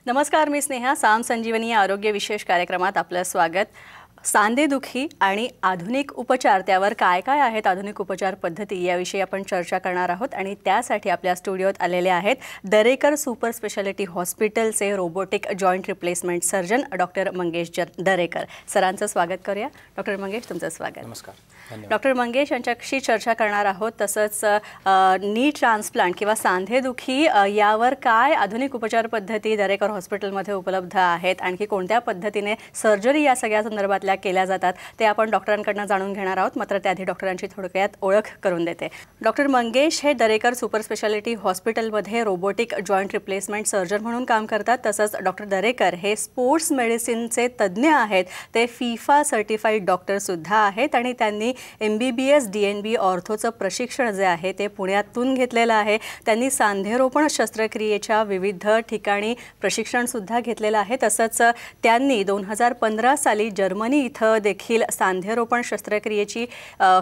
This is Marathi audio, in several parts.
नमस्कार, मी स्नेहा. साम संजीवनी या आरोग्य विशेष कार्यक्रमात आपलं स्वागत. सांधेदुखी आणि आधुनिक उपचार, त्यावर काय काय आहेत आधुनिक उपचार पद्धती याविषयी आपण चर्चा करणार आहोत. आणि त्यासाठी आपल्या स्टुडिओत आलेले आहेत दरेकर सुपर स्पेशालिटी हॉस्पिटलचे robotic joint replacement surgeon doctor Mangesh Darekar. सरांचं स्वागत करूया. डॉक्टर मंगेश, तुमचं स्वागत. नमस्कार. डॉक्टर मंगेश यांच्याशी चर्चा करणार आहोत. तसंच नी ट्रान्सप्लांट किंवा सांधेदुखी यावर काय आधुनिक उपचार पद्धती दरेकर हॉस्पिटलमध्ये उपलब्ध आहेत, आणखी कोणत्या पद्धतीने सर्जरी या सगळ्या संदर्भातल्या केल्या जातात ते आपण डॉक्टरांकडून जाणून घेणार आहोत. मात्र त्याआधी डॉक्टरांची थोडक्यात ओळख करून देते. डॉक्टर मंगेश हे दरेकर सुपर स्पेशालिटी हॉस्पिटलमध्ये रोबोटिक जॉईंट रिप्लेसमेंट सर्जन म्हणून काम करतात. तसंच डॉक्टर दरेकर हे स्पोर्ट्स मेडिसिनचे तज्ज्ञ आहेत. ते FIFA सर्टिफाईड डॉक्टरसुद्धा आहेत आणि त्यांनी MBBS DNB ऑर्थोचं प्रशिक्षण जे आहे ते पुण्यातून घेतलेलं आहे. त्यांनी सांधेरोपण शस्त्रक्रियेच्या विविध ठिकाणी प्रशिक्षणसुद्धा घेतलेलं आहे. तसंच त्यांनी 2015 साली जर्मनी इथं देखील सांधेरोपण शस्त्रक्रियेची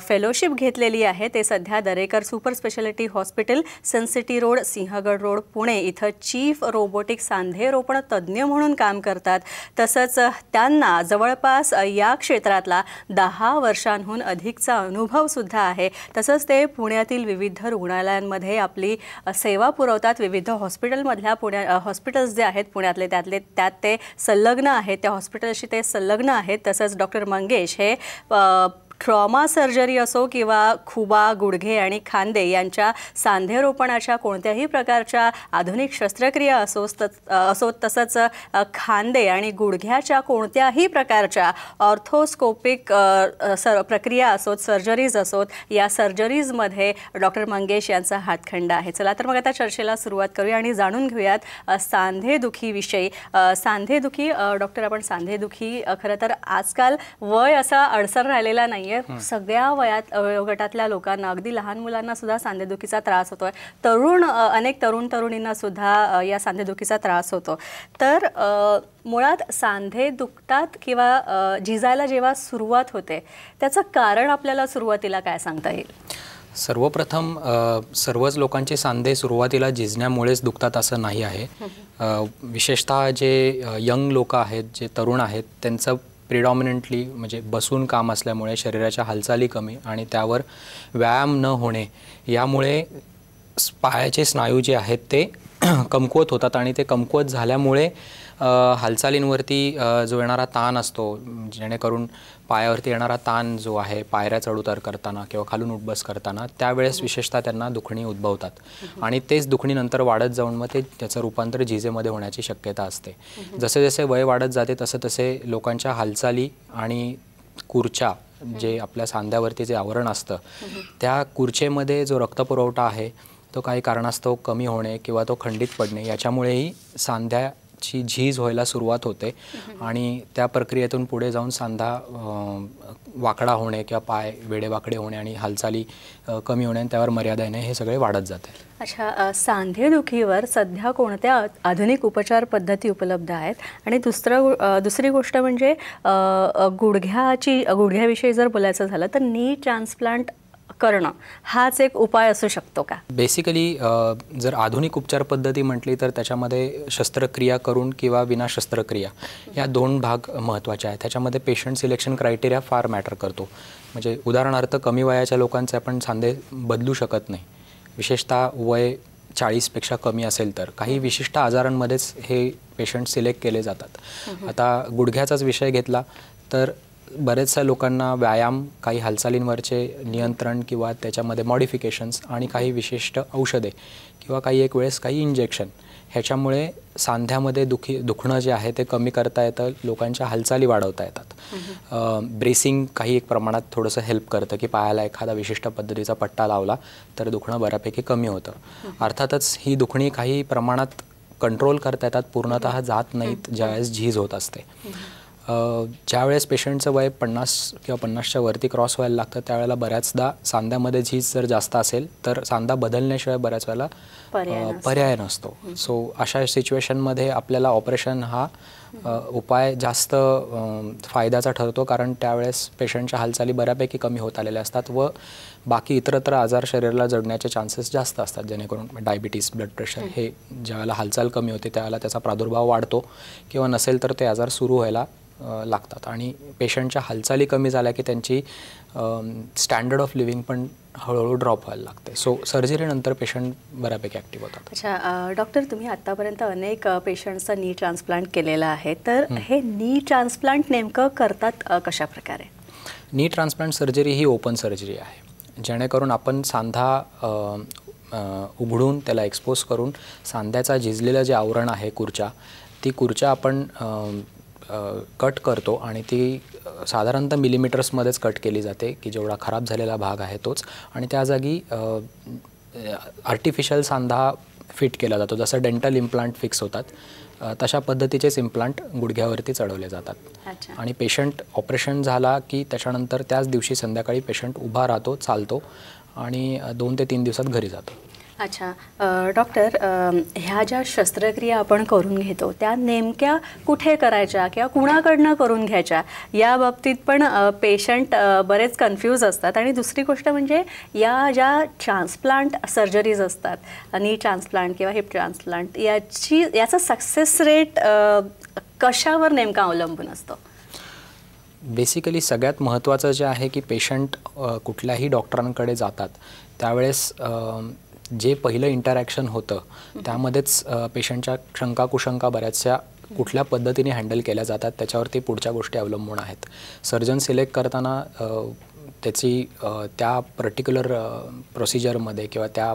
फेलोशिप घेतलेली आहे. ते सध्या Darekar super speciality hospital, Sun City road, Sinhagad road, Pune इथं चीफ रोबोटिक सांधेरोपण तज्ज्ञ म्हणून काम करतात. तसंच त्यांना जवळपास या क्षेत्रातला 10 वर्षांहून अधिकचा अनुभवसुद्धा आहे. तसंच ते पुण्यातील विविध रुग्णालयांमध्ये आपली सेवा पुरवतात. विविध हॉस्पिटल्स जे आहेत पुण्यातले त्यात ते संलग्न आहेत, त्या हॉस्पिटलशी ते संलग्न आहेत. तसंच डॉक्टर मंगेश हे ट्रॉमा सर्जरी असो किंवा खुबा, गुडघे आणि खांदे यांच्या सांधेरोपणाच्या कोणत्याही प्रकारच्या आधुनिक शस्त्रक्रिया असोत, तसंच खांदे आणि गुडघ्याच्या कोणत्याही प्रकारच्या ऑर्थोस्कोपिक प्रक्रिया असोत, सर्जरीज असोत, या सर्जरीजमध्ये डॉक्टर मंगेश यांचा हातखंड आहे. चला तर मग आता चर्चेला सुरुवात करूया आणि जाणून घेऊयात सांधेदुखीविषयी. सांधेदुखी डॉक्टर, आपण सांधेदुखी खरं तर आजकाल वय असा अडसर राहिलेला नाही. सगळ्या वयोगटातल्या लोकांना, अगदी लहान मुलांना सुद्धा सांधेदुखीचा त्रास होतोय. अनेक तरुणींना सुद्धा या सांधेदुखीचा त्रास होतो. तर मुळात सांधे दुखतात किंवा झिजायला जेव्हा सुरुवात होते त्याचं कारण आपल्याला सुरुवातीला काय सांगता येईल? सर्वप्रथम सर्वच लोकांचे सांधे सुरुवातीला झिजण्यामुळेच दुखतात असं नाही आहे. विशेषतः जे यंग लोक आहेत, जे तरुण आहेत, त्यांचं प्रिडॉमिनंटली म्हणजे बसून काम असल्यामुळे शरीराच्या हालचाली कमी आणि त्यावर व्यायाम न होणे यामुळे पायाचे स्नायू जे आहेत ते कमकुवत होतात आणि ते कमकुवत झाल्यामुळे हालचालींवरती जो येणारा ताण असतो, जेणेकरून पायावरती येणारा ताण जो आहे पायऱ्या चढउतार करताना किंवा खालून उठबस करताना त्यावेळेस विशेषतः त्यांना दुखणी उद्भवतात आणि तेच दुखणी नंतर वाढत जाऊन मग त्याचं रूपांतर झिजेमध्ये होण्याची शक्यता असते. जसे जसे वय वाढत जाते तसे लोकांच्या हालचाली आणि खुर्च्या, जे आपल्या सांध्यावरती जे आवरण असतं त्या खुर्चेमध्ये जो रक्तपुरवठा आहे तो काही कारणास्तव कमी होणे किंवा तो खंडित पडणे याच्यामुळेही सांध्याची झीज व्हायला सुरुवात होते आणि त्या प्रक्रियेतून पुढे जाऊन सांधा वाकडा होणे किंवा पाय वेडेवाकडे होणे आणि हालचाली कमी होणे आणि त्यावर मर्यादा येणे हे सगळे वाढत जाते. अच्छा, सांधेदुखीवर सध्या कोणत्या आधुनिक उपचार पद्धती उपलब्ध आहेत? आणि दुसरी गोष्ट म्हणजे गुडघ्याविषयी जर बोलायचं झालं तर नी ट्रान्सप्लांट करणं हाच एक उपाय असू शकतो का? बेसिकली जर आधुनिक उपचार पद्धती म्हटली तर त्याच्यामध्ये शस्त्रक्रिया करून किंवा विना शस्त्रक्रिया या 2 भाग महत्त्वाचे आहेत. त्याच्यामध्ये पेशंट सिलेक्शन क्रायटेरिया फार मॅटर करतो. म्हणजे उदाहरणार्थ कमी वयाच्या लोकांचे आपण सांधे बदलू शकत नाही, विशेषतः वय 40पेक्षा कमी असेल तर. काही विशिष्ट आजारांमध्येच हे पेशंट सिलेक्ट केले जातात. आता गुडघ्याचाच विषय घेतला तर बरेचशा लोकांना व्यायाम, काही हालचालींवरचे नियंत्रण किंवा त्याच्यामध्ये मॉडिफिकेशन्स आणि काही विशिष्ट औषधे किंवा काही वेळेस काही इंजेक्शन ह्याच्यामुळे सांध्यामध्ये दुखणं जे आहे ते कमी करता येतं, लोकांच्या हालचाली वाढवता येतात. ब्रेसिंग काही एक प्रमाणात थोडंसं हेल्प करतं की पायाला एखादा विशिष्ट पद्धतीचा पट्टा लावला तर दुखणं बऱ्यापैकी कमी होतं. अर्थातच ही दुखणी काही प्रमाणात कंट्रोल करता येतात, पूर्णतः जात नाहीत ज्यावेळेस झीज होत असते. ज्यावेळेस पेशंटचं वय 50 किंवा 50च्या वरती क्रॉस व्हायला लागतं त्यावेळेला बऱ्याचदा सांध्यामध्ये झीज जर जास्त असेल तर सांधा बदलण्याशिवाय बऱ्याच वेळेला पर्याय नसतो. सो अशा सिच्युएशनमध्ये आपल्याला ऑपरेशन हा उपाय जास्त फायद्याचा ठरतो, कारण त्यावेळेस पेशंटच्या हालचाली बऱ्यापैकी कमी होत आलेल्या असतात व बाकी इतरत्र आजार शरीराला जडण्याचे चान्सेस जास्त असतात, जेणेकरून डायबिटीस, ब्लड प्रेशर हे ज्यावेळेला हालचाल कमी होते त्यावेळेला त्याचा प्रादुर्भाव वाढतो किंवा नसेल तर ते आजार सुरू व्हायला लागतात. आणि पेशंटच्या हालचाली कमी झाल्या की त्यांची स्टँडर्ड ऑफ लिव्हिंग पण हळूहळू ड्रॉप व्हायला लागते. सो सर्जरीनंतर पेशंट बऱ्यापैकी ॲक्टिव्ह होतात. अच्छा डॉक्टर, तुम्ही आत्तापर्यंत अनेक पेशंट्सचा नी ट्रान्सप्लांट केलेला आहे, तर हे नी ट्रान्सप्लांट नेमकं करतात कशा प्रकारे? नी ट्रान्सप्लांट सर्जरी ही ओपन सर्जरी आहे, जेणेकरून आपण सांधा उघडून त्याला एक्सपोज करून सांध्याचा झिजलेलं जे आवरण आहे ती खुर्चा आपण कट करतो आणि ती साधारणतः मिलीमीटर्समध्येच कट केली जाते की जेवढा खराब झालेला भाग आहे तोच, आणि त्या जागी आर्टिफिशियल सांधा फिट केला जातो. जसं डेंटल इम्प्लांट फिक्स होतात तशा पद्धतीचेच इम्प्लांट गुडघ्यावरती चढवले जातात. आणि पेशंट ऑपरेशन झाला की त्याच्यानंतर त्याच दिवशी संध्याकाळी पेशंट उभा राहतो, चालतो आणि 2 ते 3 दिवसात घरी जातो. अच्छा डॉक्टर, ह्या ज्या शस्त्रक्रिया आपण करून घेतो त्या नेमक्या कुठे करायच्या किंवा कुणाकडनं करून घ्यायच्या या बाबतीत पण पेशंट बरेच कन्फ्यूज असतात. आणि दुसरी गोष्ट म्हणजे या ज्या ट्रान्सप्लांट सर्जरीज असतात, नी ट्रान्सप्लांट किंवा हिप ट्रान्सप्लांट, याचा सक्सेस रेट कशावर नेमका अवलंबून असतो? बेसिकली सगळ्यात महत्त्वाचं जे आहे की पेशंट कुठल्याही डॉक्टरांकडे जातात त्यावेळेस जे पहिलं इंटरॅक्शन होतं त्यामध्येच पेशंटच्या शंका कुशंका बऱ्याचशा कुठल्या पद्धतीने हँडल केल्या जातात त्याच्यावरती पुढच्या गोष्टी अवलंबून आहेत. सर्जन सिलेक्ट करताना त्याची त्या पर्टिक्युलर प्रोसिजरमध्ये किंवा त्या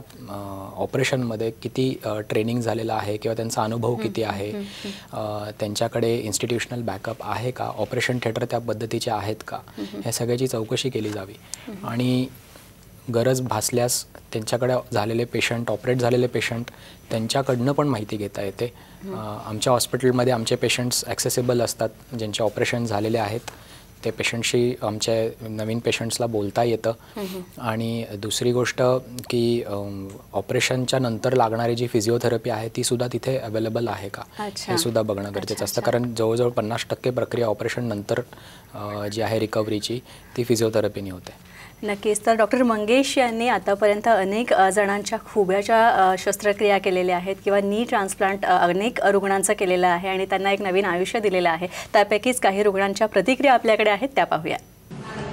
ऑपरेशनमध्ये किती ट्रेनिंग झालेलं आहे किंवा त्यांचा अनुभव किती आहे, त्यांच्याकडे इन्स्टिट्यूशनल बॅकअप आहे का, ऑपरेशन थिएटर त्या पद्धतीचे आहेत का, ह्या सगळ्याची चौकशी केली जावी. आणि गरज भासल्यास त्यांच्याकडे झालेले पेशंट, ऑपरेट झालेले पेशंट त्यांच्याकडनं पण माहिती घेता येते. आमच्या हॉस्पिटलमध्ये आमचे पेशंट्स ॲक्सेसिबल असतात, ज्यांचे ऑपरेशन झालेले आहेत ते पेशंटशी आमच्या नवीन पेशंट्सला बोलता येतं. आणि दुसरी गोष्ट की ऑपरेशनच्या नंतर लागणारी जी फिजिओथेरपी आहे ती सुद्धा तिथे अवेलेबल आहे का हे सुद्धा बघणं गरजेचं असतं, कारण जवळजवळ 50% प्रक्रिया ऑपरेशन नंतर जी आहे रिकव्हरीची ती फिजिओथेरपीने होते. नक्कीच. तर डॉक्टर मंगेश यांनी आतापर्यंत अनेक जणांच्या खुब्याच्या शस्त्रक्रिया केलेल्या आहेत किंवा नी ट्रान्सप्लांट अनेक रुग्णांचं केलेलं आहे आणि त्यांना एक नवीन आयुष्य दिलेलं आहे. त्यापैकीच काही रुग्णांच्या प्रतिक्रिया आपल्याकडे आहेत, त्या पाहूया.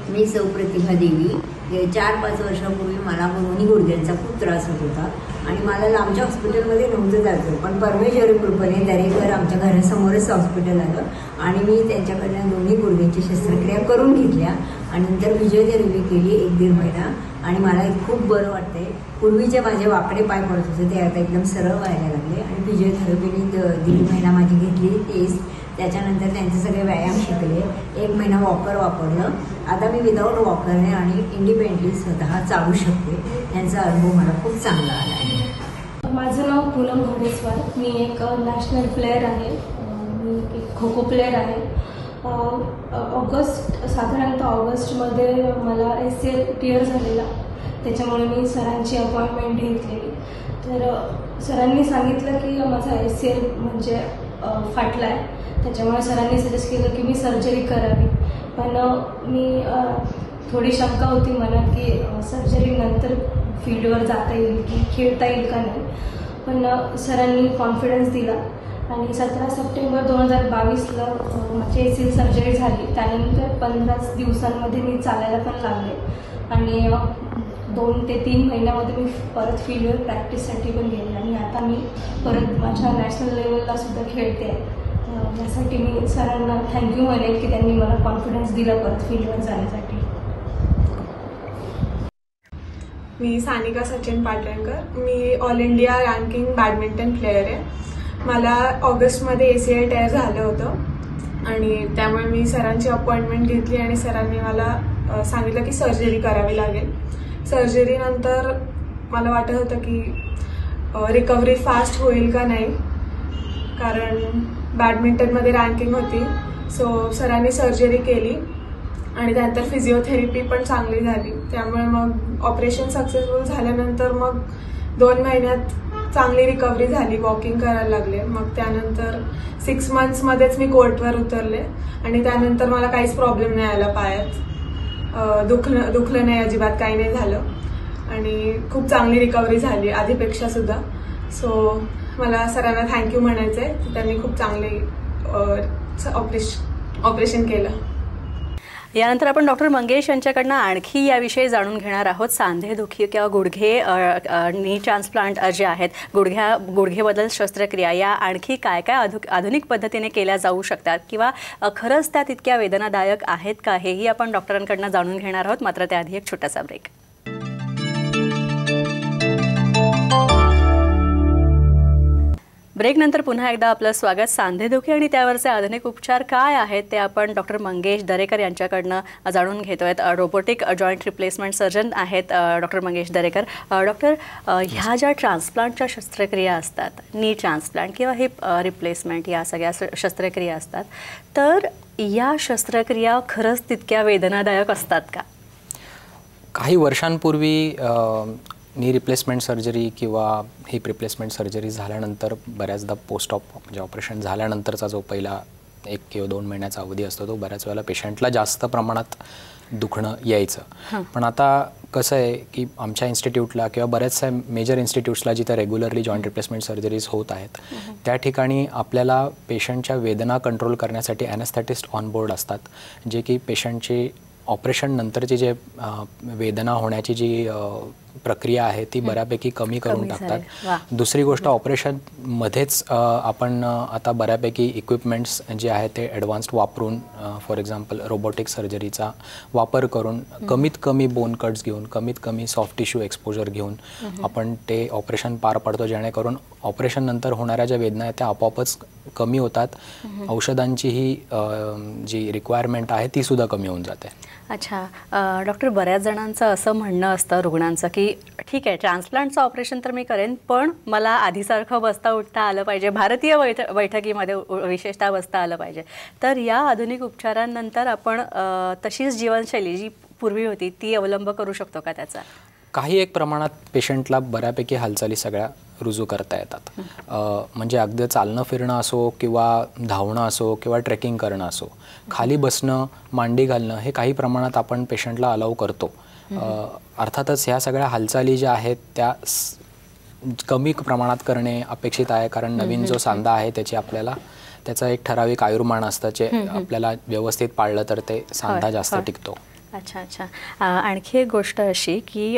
मी प्रतिभा देवी. 4-5 वर्षापूर्वी मला दोन्ही गुडघ्यांचा खूप त्रास होत होता आणि मला लांबच्या हॉस्पिटलमध्ये नव्हतं जायचं, पण परमेश्वरी कृपेने दरेकर आमच्या घरासमोरच हॉस्पिटल आलं आणि मी त्यांच्याकडनं दोन्ही गुडघ्यांची शस्त्रक्रिया करून घेतल्या आणि नंतर फिजिओथेरपी केली 1-1.5 महिना आणि मला खूप बरं वाटतंय. पूर्वीचे माझे वाकडे पाय पडत होते ते आता एकदम सरळ व्हायला लागले आणि फिजिओथेरपीने 1.5 महिना माझी घेतली तेच. त्याच्यानंतर त्यांचे सगळे व्यायाम शिकले, 1 महिना वॉकर वापरलं. आता मी विदाऊट वॉकरने आणि इंडिपेंडंटली स्वतः चालू शकते. यांचा अनुभव मला खूप चांगला आला आहे. माझं नाव पूनम घोडेस्वार. मी एक नॅशनल प्लेयर आहे, मी एक खो खो प्लेयर आहे. साधारणतः ऑगस्टमध्ये मला ACL टिअर झालेला, त्याच्यामुळे मी सरांची अपॉइंटमेंट घेतलेली. तर सरांनी सांगितलं की माझा ACL म्हणजे फाटला आहे, त्याच्यामुळे सरांनी सजेस्ट केलं की मी सर्जरी करावी. पण मी थोडी शंका होती मनात की सर्जरीनंतर फील्डवर जाता येईल की खेळता येईल का नाही, पण सरांनी कॉन्फिडन्स दिला आणि 17 सप्टेंबर 2022ला माझी ACL सर्जरी झाली. त्यानंतर 15 दिवसांमध्ये मी चालायला पण लागले आणि 2 ते 3 महिन्यामध्ये मी परत फील्डवर प्रॅक्टिससाठी पण गेले आणि आता मी परत माझ्या नॅशनल लेवलला सुद्धा खेळते. यासाठी मी सरांना थँक्यू म्हणेन की त्यांनी मला कॉन्फिडन्स दिला परत फील्डवर जाण्यासाठी. मी सानिका सचिन पाटणकर. मी all India ranking badminton player आहे. मला ऑगस्टमध्ये ACL टिअर झालं होतं आणि त्यामुळे मी सरांची अपॉइंटमेंट घेतली आणि सरांनी मला सांगितलं की सर्जरी करावी लागेल. सर्जरीनंतर मला वाटत होतं की रिकव्हरी फास्ट होईल का नाही, कारण बॅडमिंटनमध्ये रँकिंग होती सो सरांनी सर्जरी केली आणि त्यानंतर फिजिओथेरपी पण चांगली झाली. त्यामुळे मग ऑपरेशन सक्सेसफुल झाल्यानंतर मग 2 महिन्यात चांगली रिकव्हरी झाली, वॉकिंग करायला लागले. मग त्यानंतर 6 मंथ्समध्येच मी कोर्टवर उतरले आणि त्यानंतर मला काहीच प्रॉब्लेम नाही आला पायात. दुखलं नाही अजिबात, काही नाही झालं आणि खूप चांगली रिकव्हरी झाली आधीपेक्षा सुद्धा. सो मला सरांना थँक्यू म्हणायचं आहे, त्यांनी खूप चांगले ऑपरेशन केलं. यानंतर आपण डॉक्टर मंगेश यांच्याकडनं आणखी याविषयी जाणून घेणार आहोत. सांधेदुखी किंवा गुडघे नी ट्रान्सप्लांट जे आहेत, गुडघेबद्दल शस्त्रक्रिया या आणखी काय काय आधुनिक पद्धतीने केल्या जाऊ शकतात किंवा खरंच त्या तितक्या वेदनादायक आहेत का, हेही आपण डॉक्टरांकडनं जाणून घेणार आहोत. मात्र त्याआधी एक छोटासा ब्रेक. ब्रेकनंतर पुन्हा एकदा आपलं स्वागत. सांधेदुखी आणि त्यावरचे आधुनिक उपचार काय आहेत ते आपण डॉक्टर मंगेश दरेकर यांच्याकडनं जाणून घेतोय. रोबोटिक जॉईंट रिप्लेसमेंट सर्जन आहेत डॉक्टर मंगेश दरेकर. डॉक्टर, ह्या ज्या ट्रान्सप्लांटच्या शस्त्रक्रिया असतात, नी ट्रान्सप्लांट किंवा हिप रिप्लेसमेंट, या सगळ्या शस्त्रक्रिया असतात, तर या शस्त्रक्रिया खरंच तितक्या वेदनादायक असतात का? काही वर्षांपूर्वी नी रिप्लेसमेंट सर्जरी किंवा हिप रिप्लेसमेंट सर्जरी झाल्यानंतर बऱ्याचदा पोस्ट म्हणजे ऑपरेशन झाल्यानंतरचा जो पहिला 1 किंवा 2 महिन्याचा अवधी असतो तो बऱ्याच वेळेला पेशंटला जास्त प्रमाणात दुखणं यायचं. पण आता कसं आहे की आमच्या इन्स्टिट्यूटला किंवा बऱ्याचशा मेजर इन्स्टिट्यूट्सला जिथे रेग्युलरली जॉईंट रिप्लेसमेंट सर्जरीज होत आहेत त्या ठिकाणी आपल्याला पेशंटच्या वेदना कंट्रोल करण्यासाठी ॲनेस्थेटिस्ट ऑन बोर्ड असतात, जे की पेशंटची ऑपरेशन नंतरची जे वेदना होण्याची जी प्रक्रिया आहे ती बऱ्यापैकी कमी करून टाकतात. दुसरी गोष्ट, ऑपरेशनमध्येच आपण आता बऱ्यापैकी इक्विपमेंट्स जे आहेत ते ॲडव्हान्स्ड वापरून, फॉर एक्झाम्पल रोबोटिक सर्जरीचा वापर करून कमीत कमी बोन कट्स घेऊन, कमीत कमी सॉफ्ट टिश्यू एक्सपोजर घेऊन आपण ते ऑपरेशन पार पडतो, जेणेकरून ऑपरेशन नंतर होणाऱ्या ज्या वेदना आहेत त्या आपोआपच कमी होतात. औषधांचीही जी रिक्वायरमेंट आहे ती सुद्धा कमी होऊन जाते. अच्छा डॉक्टर, बऱ्याच जणांचं असं म्हणणं असतं रुग्णांचं की ठीक आहे, ट्रान्सप्लांटचं ऑपरेशन तर मी करेन, पण मला आधीसारखं बसता उठता आलं पाहिजे, भारतीय बैठकीमध्ये विशेषतः बसता आलं पाहिजे. तर या आधुनिक उपचारांनंतर आपण तशीच जीवनशैली जी पूर्वी होती ती अवलंब करू शकतो का त्याचा? काही एक प्रमाणात पेशंटला बऱ्यापैकी हालचाली सगळ्या रुजू करता येतात. म्हणजे अगदी चालणं फिरणं असो किंवा धावणं असो किंवा ट्रेकिंग करणं असो, खाली बसणं, मांडी घालणं, हे काही प्रमाणात आपण पेशंटला अलाउ करतो. अर्थातच ह्या सगळ्या हालचाली ज्या आहेत त्या कमी प्रमाणात करणे अपेक्षित आहे, कारण नवीन जो सांधा आहे त्याचं एक ठराविक आयुर्मान असतं, जे आपल्याला व्यवस्थित पाळलं तर ते सांधा जास्त टिकतो. अच्छा अच्छा. आणखी एक गोष्ट अशी की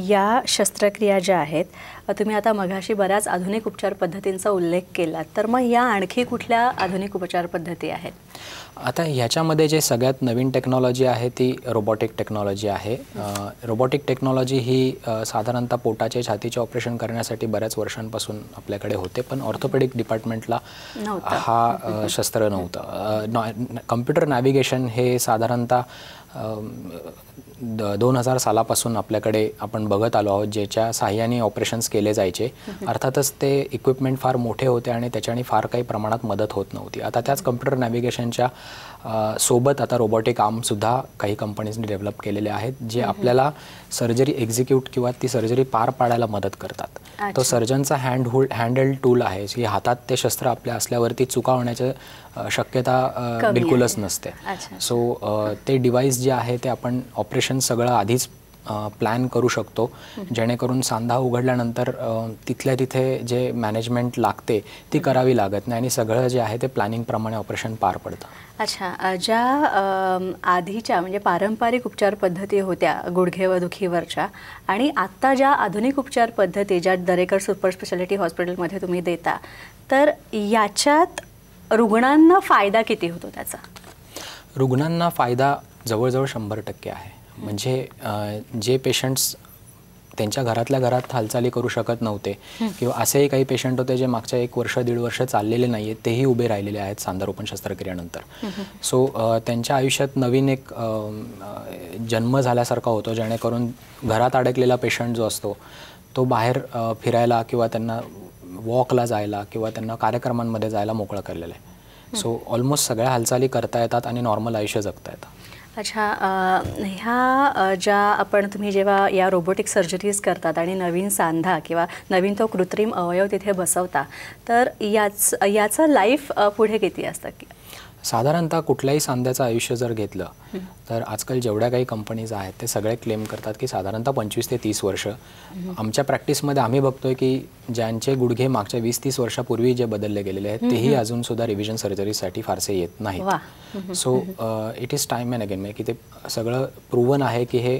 या शस्त्रक्रिया ज्या आहेत, तुम्ही आता मघाशी बऱ्याच आधुनिक उपचार पद्धतींचा उल्लेख केला, तर मग या आणखी कुठल्या आधुनिक उपचार पद्धती आहेत? आता ह्याच्यामध्ये जे सगळ्यात नवीन टेक्नॉलॉजी आहे ती रोबोटिक टेक्नॉलॉजी आहे. रोबोटिक टेक्नॉलॉजी ही साधारणतः पोटाचे छातीचे ऑपरेशन करण्यासाठी बऱ्याच वर्षांपासून आपल्याकडे होते, पण ऑर्थोपेडिक डिपार्टमेंटला हा शस्त्र नव्हतं. कम्प्युटर नॅव्हिगेशन हे साधारणतः 2000 सालापासून आपल्याकडे आपण बघत आलो आहोत, ज्याच्या साहाय्याने ऑपरेशन्स केले जायचे. अर्थातच ते इक्विपमेंट फार मोठे होते आणि त्याच्याने फार काही प्रमाणात मदत होत नव्हती. आता त्याच कम्प्युटर नॅव्हिगेशनच्या सोबत आता रोबोटिक आर्मसुद्धा काही कंपनीजने डेव्हलप केलेले आहेत, जे आपल्याला सर्जरी एक्झिक्यूट किंवा ती सर्जरी पार पाडायला मदत करतात. तो सर्जनचा हँडहेल्ड टूल आहे की हातात ते शस्त्र आपल्या असल्यावरती चुका होण्याची शक्यता बिलकुलच नसते. सो ते डिव्हाइस जे आहे ते आपण ऑपरेशन सगळं आधीच प्लॅन करू शकतो, जेणेकरून सांधा उघडल्यानंतर तिथल्या तिथे जे मॅनेजमेंट लागते ती करावी लागत नाही आणि सगळं जे आहे ते प्लॅनिंगप्रमाणे ऑपरेशन पार पडतं. अच्छा, ज्या आधीच्या म्हणजे पारंपरिक उपचार पद्धती होत्या गुडघे व दुखीवरच्या आणि आत्ता ज्या आधुनिक उपचार पद्धती ज्या दरेकर सुपर स्पेशालिटी हॉस्पिटलमध्ये तुम्ही देता, तर याच्यात रुग्णांना फायदा किती होतो त्याचा? रुग्णांना फायदा जवळजवळ 100% आहे. म्हणजे जे पेशंट्स त्यांच्या घरातल्या घरात हालचाली करू शकत नव्हते किंवा असेही काही पेशंट होते जे मागच्या 1 वर्ष 1.5 वर्ष चाललेले नाही आहेत, तेही उभे राहिलेले आहेत सांधारोपण शस्त्रक्रियेनंतर. सो त्यांच्या आयुष्यात नवीन एक जन्म झाल्यासारखा होतो, जेणेकरून घरात अडकलेला पेशंट जो असतो तो बाहेर फिरायला किंवा त्यांना वॉकला जायला किंवा त्यांना कार्यक्रमांमध्ये जायला मोकळं केलेलं आहे. सो ऑलमोस्ट सगळ्या हालचाली करता येतात आणि नॉर्मल आयुष्य जगता येतं. अच्छा, ह्या ज्या आपण तुम्ही जेव्हा या रोबोटिक सर्जरीज करतात आणि नवीन सांधा किंवा नवीन तो कृत्रिम अवयव तिथे बसवता, तर याचं लाईफ पुढे किती असतं? साधारणतः कुठल्याही सांध्याचं आयुष्य जर घेतलं तर आजकाल जेवढ्या काही कंपनीज आहेत ते सगळे क्लेम करतात की साधारणतः 25 ते 30 वर्ष. आमच्या प्रॅक्टिसमध्ये आम्ही बघतोय की ज्यांचे गुडघे मागच्या 20-30 वर्षापूर्वी जे बदलले गेलेले आहेत तेही अजूनसुद्धा रिव्हिजन सर्जरीसाठी फारसे येत नाहीत. So it is time and again, म्हणजे की ते सगळं प्रूव्हन आहे की हे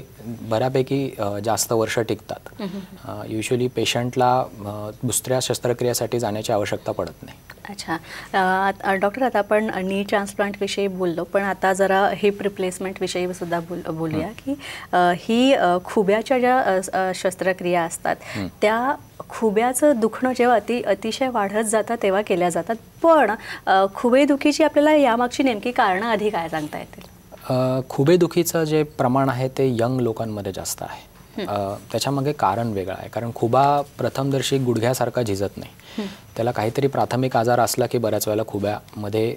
बऱ्यापैकी जास्त वर्ष टिकतात. युजली पेशंटला दुसऱ्या शस्त्रक्रियेसाठी जाण्याची आवश्यकता पडत नाही. अच्छा डॉक्टर, आता आपण नी ट्रान्सप्लांटविषयी बोललो, पण आता जरा हिप रिप्लेसमेंटविषयी सुद्धा बोलूया की ही खुब्याच्या ज्या शस्त्रक्रिया असतात त्या खुब्याचं दुखणं जेव्हा अतिशय वाढत जातं तेव्हा केल्या जातात, पण खुबेदुखीची आपल्याला यामागची नेमकी कारणं आधी काय सांगता येतील? खुबेदुखीचं जे प्रमाण आहे ते यंग लोकांमध्ये जास्त आहे. त्याच्यामागे कारण वेगळं आहे, कारण खुबा प्रथमदर्शी गुडघ्यासारखा झिजत नाही. त्याला काहीतरी प्राथमिक आजार असला की बऱ्याच वेळेला खुब्यामध्ये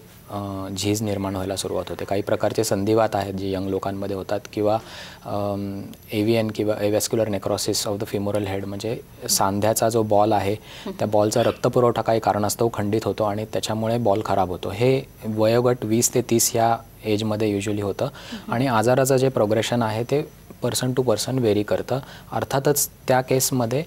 झीज निर्माण व्हायला सुरुवात होते. काही संधिवात आहेत जे यंग लोकांमध्ये होतात, किंवा एव्हीएन किंवा एव्हॅस्क्युलर नेक्रॉसिस ऑफ द फिमोरल हेड, म्हणजे सांध्याचा जो बॉल आहे त्या बॉलचा रक्तपुरवठा काही कारणास्तव खंडित होतो आणि त्याच्यामुळे बॉल खराब होतो. हे वयोगट 20 ते 30 ह्या एजमध्ये युजली होतं. आणि आजाराचं जे प्रोग्रेशन आहे ते पर्सन टू पर्सन व्हेरी करतं. अर्थातच त्या केसमध्ये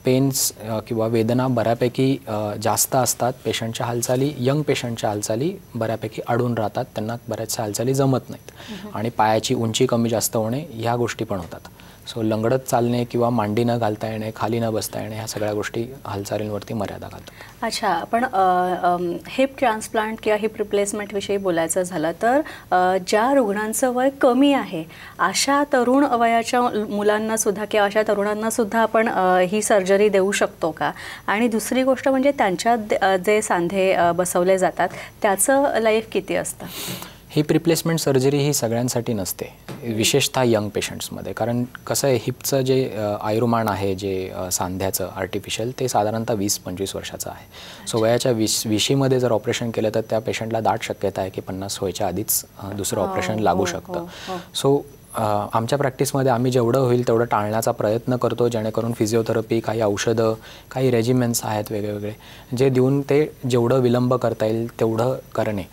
पेन्स किंवा वेदना बऱ्यापैकी जास्त असतात. पेशंटच्या हालचाली, यंग पेशंटच्या हालचाली बऱ्यापैकी अडून राहतात, त्यांना बऱ्याचशा हालचाली जमत नाहीत आणि पायाची उंची कमी जास्त होणे ह्या गोष्टी पण होतात. सो लंगडत चालणे किंवा मांडी न घालता येणे, खाली न बसता येणे, ह्या सगळ्या गोष्टी हालचालींवरती मर्यादा घालतात. अच्छा, पण हिप ट्रान्सप्लांट किंवा हिप रिप्लेसमेंटविषयी बोलायचं झालं तर ज्या रुग्णांचं वय कमी आहे अशा तरुण वयाच्या मुलांनासुद्धा किंवा अशा तरुणांनासुद्धा आपण ही सर्जरी देऊ शकतो का? आणि दुसरी गोष्ट म्हणजे त्यांच्यात जे सांधे बसवले जातात त्याचं लाईफ किती असतं? हिप रिप्लेसमेंट सर्जरी ही सगळ्यांसाठी नसते, विशेषतः यंग पेशंट्समध्ये. कारण कसं आहे, हिपचं जे आयुर्मान आहे जे सांध्याचं आर्टिफिशियल ते साधारणतः 20-25 वर्षाचं आहे. सो वयाच्या 20मध्ये जर ऑपरेशन केलं तर त्या पेशंटला दाट शक्यता आहे की 50 व्हायच्या आधीच दुसरं ऑपरेशन लागू शकतं. सो आमच्या प्रॅक्टिसमध्ये आम्ही जेवढं होईल तेवढं टाळण्याचा प्रयत्न करतो, जेणेकरून फिजिओथेरपी, काही औषधं, काही रेजिमेंट्स आहेत वेगवेगळे, जे देऊन ते जेवढं विलंब करता येईल तेवढं करणे.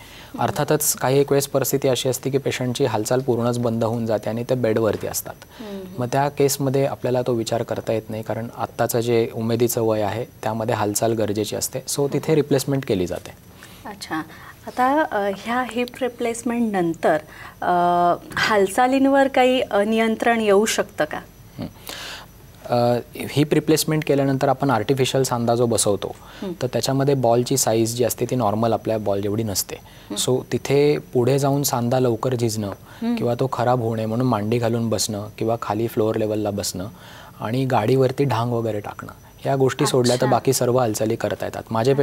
अर्थातच काही एक वेळेस परिस्थिती अशी असते की पेशंटची हालचाल पूर्णच बंद होऊन जाते आणि ते बेडवरती असतात. मग त्या केसमध्ये आपल्याला तो विचार करता येत नाही, कारण आत्ताचं जे उमेदीचं वय आहे त्यामध्ये हालचाल गरजेची असते. सो तिथे रिप्लेसमेंट केली जाते. अच्छा, आता ह्या हिप रिप्लेसमेंट नंतर हालचालींवर काही नियंत्रण येऊ शकतं का? हिप रिप्लेसमेंट केल्यानंतर आपण आर्टिफिशियल सांधा जो बसवतो तर त्याच्यामध्ये बॉलची साईज जी असते ती नॉर्मल आपल्या बॉल जेवढी नसते. सो तिथे पुढे जाऊन सांधा लवकर झिजणं किंवा तो खराब होणे म्हणून मांडी घालून बसणं किंवा खाली फ्लोअर लेवलला बसणं आणि गाडीवरती ढांग वगैरे टाकणं, ह्या गोष्टी सोडल्या तर बाकी सर्व हालचाली करता येतात. माझे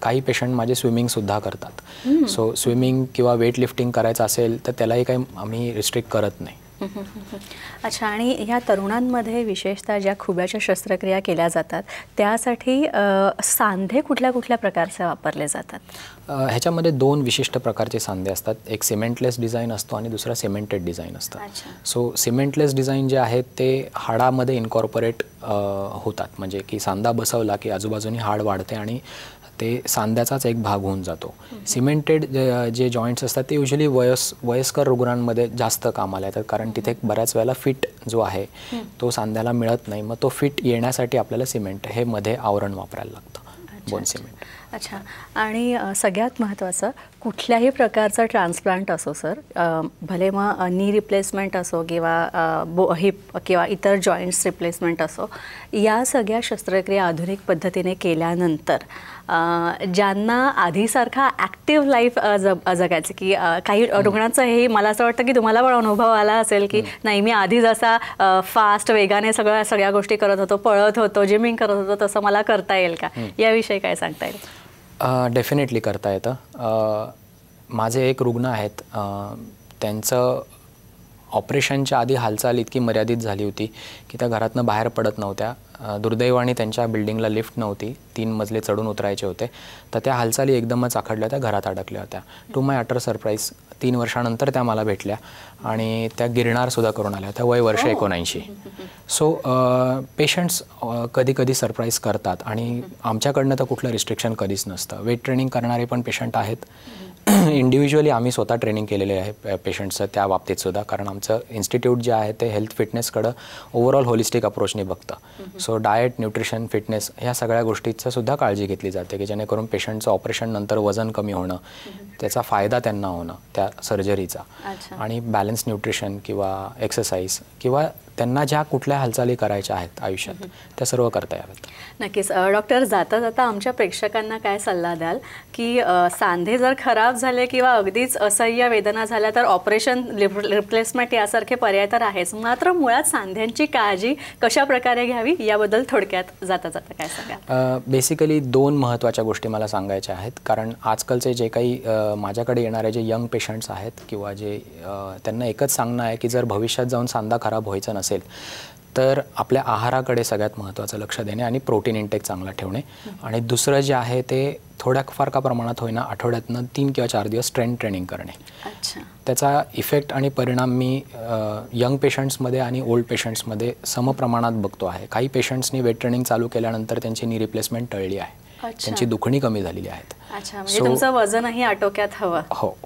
काही पेशंट माझे स्विमिंगसुद्धा करतात. सो स्विमिंग किंवा वेट लिफ्टिंग करायचं असेल तर त्यालाही काही आम्ही रिस्ट्रिक्ट करत नाही. अच्छा, आणि ह्या तरुणांमध्ये विशेषतः ज्या खुब्याच्या शस्त्रक्रिया केल्या जातात त्यासाठी सांधे कुठल्या कुठल्या प्रकारचे वापरले जातात? ह्याच्यामध्ये 2 विशिष्ट प्रकारचे सांधे असतात. एक सिमेंटलेस डिझाईन असतो आणि दुसरा सिमेंटेड डिझाईन असतं. सो सिमेंटलेस डिझाईन जे आहेत ते हाडामध्ये इन्कॉर्पोरेट होतात, म्हणजे की सांधा बसवला की आजूबाजूनी हाड वाढते आणि ते सांध्याचाच एक भाग होऊन जातो. सिमेंटेड जे जॉईंट्स असतात ते युजली वयस्कर रुग्णांमध्ये जास्त कामाला येतात, कारण तिथे बऱ्याच वेळेला फिट जो आहे तो सांध्याला मिळत नाही. मग तो फिट येण्यासाठी आपल्याला सिमेंट हे मध्ये आवरण वापरायला लागतं, बोन सिमेंट. अच्छा, आणि सगळ्यात महत्त्वाचं, कुठल्याही प्रकारचं ट्रान्सप्लांट असो सर, भले मग नी रिप्लेसमेंट असो किंवा हिप किंवा इतर जॉईंट्स रिप्लेसमेंट असो, या सगळ्या शस्त्रक्रिया आधुनिक पद्धतीने केल्यानंतर ज्यांना आधीसारखा ॲक्टिव्ह लाईफ जगायचं, की काही रुग्णांचं हे मला असं वाटतं की तुम्हाला पण अनुभव आला असेल की नाही, मी आधी जसा फास्ट वेगाने सगळ्या गोष्टी करत होतो, पळत होतो, जिमिंग करत होतो, तसं मला करता येईल का? याविषयी काय सांगता येईल? डेफिनेटली करता येतं. माझे एक रुग्ण आहेत, त्यांचं ऑपरेशनच्या आधी हालचाल इतकी मर्यादित झाली होती की त्या घरातनं बाहेर पडत नव्हत्या. दुर्दैवाने त्यांच्या बिल्डिंगला लिफ्ट नव्हती, 3 मजले चढून उतरायचे होते, तर त्या हालचाली एकदमच आखडल्या, त्या घरात अडकल्या होत्या. टू माय अटर सरप्राईज 3 वर्षानंतर त्या मला भेटल्या आणि त्या गिरणारसुद्धा करून आल्या होत्या, वय वर्ष 79. सो पेशंट्स कधी कधी सरप्राईज करतात आणि आमच्याकडनं तर कुठलं रिस्ट्रिक्शन कधीच नसतं. वेट ट्रेनिंग करणारे पण पेशंट आहेत, इंडिव्हिज्युअली आम्ही स्वतः ट्रेनिंग केलेले आहे पेशंट्सचं त्या बाबतीतसुद्धा, कारण आमचं इन्स्टिट्यूट जे आहे ते हेल्थ फिटनेसकडं ओव्हरऑल होलिस्टिक अप्रोचने बघतं. सो डाएट, न्यूट्रिशन, फिटनेस ह्या सगळ्या गोष्टीचं सुद्धा काळजी घेतली जाते की जेणेकरून पेशंटचं ऑपरेशन नंतर वजन कमी होणं, त्याचा फायदा त्यांना होणं त्या सर्जरीचा, आणि बॅलन्स न्यूट्रिशन किंवा एक्सरसाइज किंवा त्यांना ज्या कुठल्या हालचाली करायच्या आहेत आयुष्यात त्या सर्व करता याव्यात. नक्कीच. डॉक्टर, जाता जाता आमच्या प्रेक्षकांना काय सल्ला द्याल की सांधे जर खराब झाले किंवा अगदीच असह्य वेदना झाल्या तर ऑपरेशन, रिप्लेसमेंट यासारखे पर्याय तर आहेच, मात्र मुळात सांध्यांची काळजी कशा प्रकारे घ्यावी याबद्दल थोडक्यात जाता जाता काय सांगाल? बेसिकली 2 महत्त्वाच्या गोष्टी मला सांगायच्या आहेत, कारण आजकालचे जे काही माझ्याकडे येणारे जे यंग पेशंट्स आहेत किंवा जे त्यांना एकच सांगणं आहे की जर भविष्यात जाऊन सांधा खराब व्हायचा नसेल तर आपल्या आहाराकडे सगळ्यात महत्त्वाचं लक्ष देणे आणि प्रोटीन इंटेक चांगला ठेवणे, आणि दुसरं जे आहे ते थोड्या फार का प्रमाणात होईना आठवड्यातनं 3 किंवा 4 दिवस स्ट्रेंथ ट्रेनिंग करणे. त्याचा इफेक्ट आणि परिणाम मी यंग पेशंट्समध्ये आणि ओल्ड पेशंट्समध्ये समप्रमाणात बघतो आहे. काही पेशंट्सनी वेट ट्रेनिंग चालू केल्यानंतर त्यांची नी रिप्लेसमेंट टळली आहे, त्यांची दुखणी कमी झालेली आहेत. म्हणजे तुमचं वजनही आटोक्यात हवं. हो,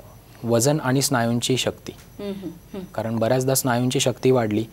वजन आणि स्नायूंची शक्ती, कारण बऱ्याचदा स्नायूंची शक्ती वाढली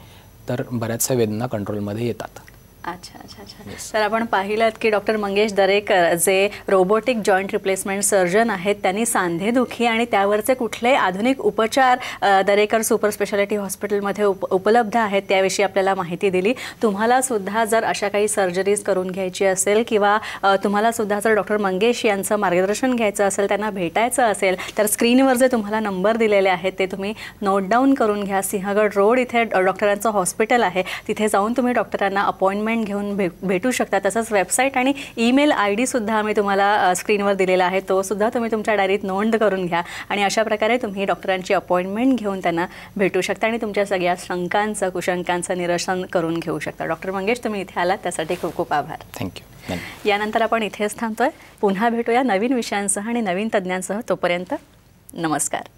तर बऱ्याचशा वेदना कंट्रोलमध्ये येतात. अच्छा अच्छा अच्छा. तर आपण पाहिलं की डॉक्टर मंगेश दरेकर जे रोबोटिक जॉईंट रिप्लेसमेंट सर्जन आहेत, त्यांनी सांधेदुखी आणि त्यावरचे कुठले आधुनिक उपचार दरेकर सुपर स्पेशालिटी हॉस्पिटलमध्ये उपलब्ध आहेत त्याविषयी आपल्याला माहिती दिली. तुम्हाला सुद्धा जर अशा काही सर्जरीज करून घ्यायची असेल किंवा तुम्हाला सुद्धा जर डॉक्टर मंगेश यांचं मार्गदर्शन घ्यायचं असेल, त्यांना भेटायचं असेल, तर स्क्रीनवर जे तुम्हाला नंबर दिलेले आहेत ते तुम्ही नोट डाऊन करून घ्या. सिंहगड रोड इथे डॉक्टरांचं हॉस्पिटल आहे, तिथे जाऊन तुम्ही डॉक्टरांना अपॉइंटमेंट घेऊन भेटू शकता. तसंच वेबसाईट आणि ईमेल ID सुद्धा आम्ही तुम्हाला स्क्रीनवर दिलेला आहे, तो सुद्धा तुम्ही तुमच्या डायरीत नोंद करून घ्या आणि अशा प्रकारे तुम्ही डॉक्टरांची अपॉइंटमेंट घेऊन त्यांना भेटू शकता आणि तुमच्या सगळ्या शंकांचं, कुशंकांचं निरसन करून घेऊ शकता. डॉक्टर मंगेश, तुम्ही इथे आलात त्यासाठी खूप खूप आभार. थँक्यू. यानंतर आपण इथेच थांबतोय. पुन्हा भेटूया नवीन विषयांसह आणि नवीन तज्ज्ञांसह. तोपर्यंत नमस्कार.